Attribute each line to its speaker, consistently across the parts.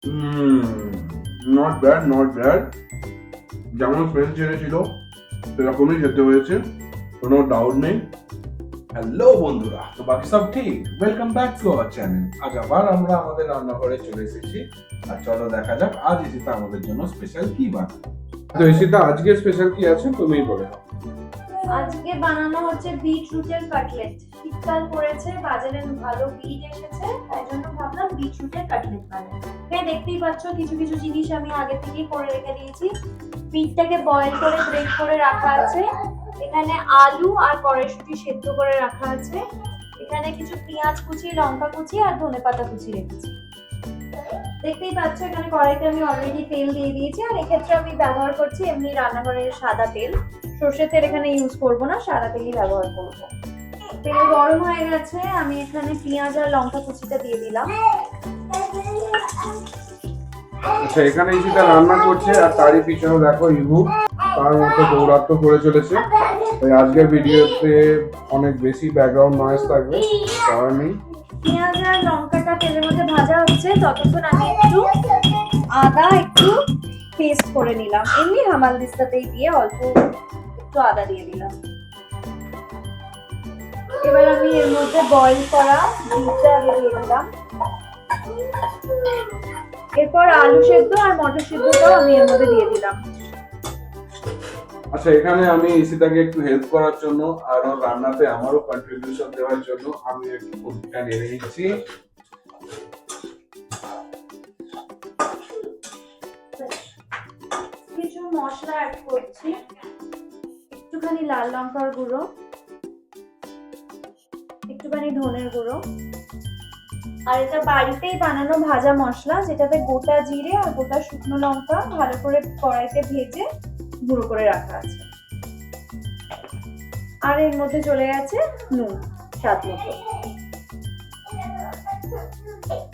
Speaker 1: Not bad, not bad. যেমন smell ছেড়েছিল সেরকমই খেতে হয়েছে, কোনো ডাউট নেই। হ্যালো বন্ধুরা, তো বাকি সব ঠিক? Welcome back to our channel. আজ আবার আমরা আমাদের রান্নাঘরে চলে এসেছি। আর চলো দেখা যাক আজ ঈশিতা আমাদের জন্য স্পেশাল কি বানায়। তো ঈশিতা, আজকে স্পেশাল কি আছে তুমিই বলে দাও।
Speaker 2: আজকে বানানো হচ্ছে বিটরুটের কাটলেট। শীতকাল পড়েছে, বাজারে ভালো বিট এসেছে, তাই জন্য ভাবলাম বিটরুটের কাটলেট বানাই। হ্যাঁ, দেখতেই পাচ্ছ কিছু কিছু জিনিস আমি আগে থেকেই করে রেখে দিয়েছি। বিটটাকে বয়েল করে গ্রেট করে রাখা আছে। এখানে আলু আর কড়াইশুঁটি সেদ্ধ করে রাখা আছে। এখানে কিছু পেঁয়াজ কুচি, লঙ্কা কুচি আর ধনেপাতা কুচি রেখেছি। দেখতেই পাচ্ছ এখানে কড়াইতে আমি অলরেডি তেল দিয়ে দিয়েছি, আর এক্ষেত্রে আমি ব্যবহার করছি এমনি রান্নাঘরের সাদা তেল। সর্ষের তেল এখানে ইউজ করব না, সাদা তেলই ব্যবহার করব। তেল গরম হয়ে গেছে, আমি এখানে পেঁয়াজ আর লঙ্কা কুচিটা দিয়ে দিলাম।
Speaker 1: আচ্ছা, এখানে ঈশিতা রান্না করছে আর তারই পিছনে দেখো ইভু তার মতো দৌড়াত্ম করে চলেছে। তাই আজকের ভিডিওতে অনেক বেশি ব্যাকগ্রাউন্ড নয়েজ থাকবে, কারণ নেই।
Speaker 2: পেঁয়াজ আর লঙ্কাটা তেলের মধ্যে ভাজা হচ্ছে, ততক্ষণ আমি একটু পেস্ট করে নিলাম। এমনি হামালদিস্তাতেই দিয়ে অল্প একটু আদা দিয়ে দিলাম। এবার আমি এর মধ্যে বয়েল করা বিটটা দিয়ে দিলাম। এরপর আলু সেদ্ধ আর মটর সেদ্ধটাও আমি এর মধ্যে দিয়ে দিলাম।
Speaker 1: আচ্ছা, এখানে আমি ঈশিতাকে একটু হেল্প করার জন্য আর ওর রান্নাতে আমারও কন্ট্রিবিউশন দেওয়ার জন্য আমি একটু কপিটা নেড়ে নিচ্ছি।
Speaker 2: কিছু মশলা অ্যাড করছি, একটুখানি লাল লঙ্কার গুঁড়ো, একটুখানি ধনের গুঁড়ো, আর এটা বাড়িতেই বানানো ভাজা মশলা, যেটাতে গোটা জিরে আর গোটা শুকনো লঙ্কা ভালো করে কড়াইতে ভেজে গুঁড়ো করে রাখা আছে। আর এর মধ্যে চলে গেছে নুন স্বাদ মতো।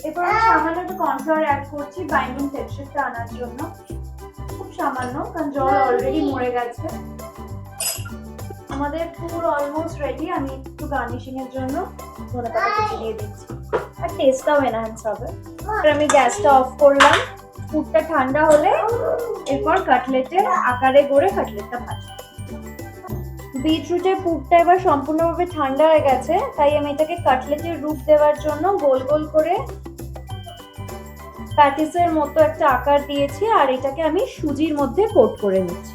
Speaker 2: এরপর আমি সামান্য একটু কর্নফ্লাওয়ার অ্যাড করছি বাইন্ডিং টেক্সচারটা আনার জন্য, খুব সামান্য, কারণ জল অলরেডি মরে গেছে। আমাদের পুর অলমোস্ট রেডি। আমি একটু গার্নিশিং এর জন্য ধনেপাতা কুচি দিয়ে দিচ্ছি, আর টেস্টটাও এনহ্যান্স হবে। আর আমি গ্যাসটা অফ করলাম। পুরটা ঠান্ডা হলে এরপর কাটলেটের আকারে গড়ে কাটলেটটা ভাজবো। বিটরুটের পুরটা এবার সম্পূর্ণভাবে ঠান্ডা হয়ে গেছে, তাই আমি এটাকে কাটলেটের রূপ দেওয়ার জন্য গোল গোল করে প্যাটিসের মতো একটা আকার দিয়েছি, আর এটাকে আমি সুজির মধ্যে কোট করে নিচ্ছি।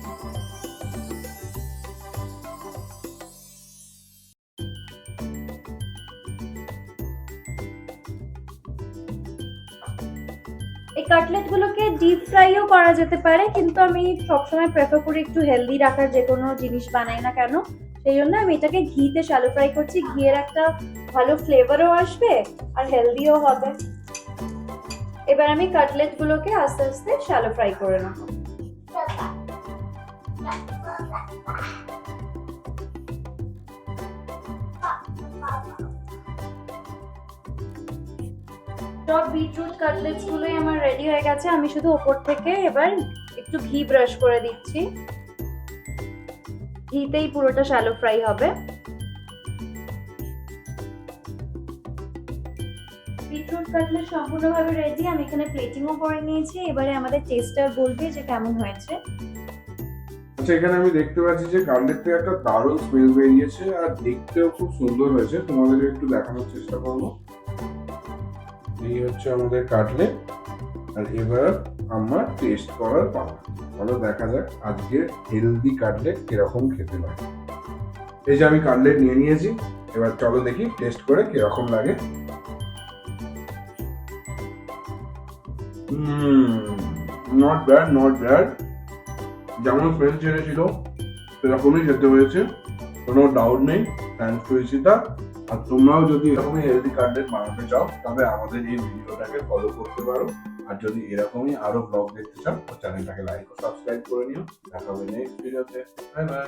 Speaker 2: এই কাটলেটগুলোকে ডিপ ফ্রাইও করা যেতে পারে, কিন্তু আমি সবসময় প্রেফার করি একটু হেলদি রাখার যে কোনো জিনিস বানাই না কেন, সেই জন্য আমি এটাকে ঘিতে শ্যালো ফ্রাই করছি। ঘিয়ের একটা ভালো ফ্লেভারও আসবে আর হেলদিও হবে। এবার আমি কাটলেটগুলোকে আস্তে আস্তে শ্যালো ফ্রাই করে নেব। সব বিটরুট কাটলেটস গুলোই আমার রেডি হয়ে গেছে। আমি শুধু উপর থেকে এবার একটু ঘি ব্রাশ করে দিচ্ছি। ঘিতেই পুরোটা শ্যালো ফ্রাই হবে। বিটরুট কাটলেট সম্পূর্ণভাবে রেডি। আমি এখানে প্লেটিংও করে নিয়েছি। এবারে আমাদের টেস্টার বলবে যে কেমন হয়েছে।
Speaker 1: আচ্ছা, এখানে আমি দেখতে পাচ্ছি যে কাটলেট থেকে একটা দারুণ স্মেল বেরিয়েছে আর দেখতেও খুব সুন্দর হয়েছে। তোমাদের একটু দেখানোর চেষ্টা করবো। এই হচ্ছে আমাদের কাটলেট, আর এবার আমার টেস্ট করার পালা। চলো দেখা যাক আজকে হেলদি কাটলেট কিরকম খেতে লাগে। এই যে আমি কাটলেট নিয়ে নিয়েছি, এবার চলো দেখি টেস্ট করে কিরকম লাগে। Not bad, not bad. যেমন স্মেল ছেড়েছিল সেরকমই খেতে হয়েছে, কোনো ডাউট নেই। Thanks to Ishita. আর তোমরাও যদি এরকমই হেলদি কাটলেট বানাতে চাও তবে আমাদের এই ভিডিওটাকে ফলো করতে পারো। আর যদি এরকমই আরো ব্লগ দেখতে চাও তো চ্যানেলটাকে লাইক ও সাবস্ক্রাইব করে নিও। দেখা হবে নেক্সট ভিডিওতে। Bye bye.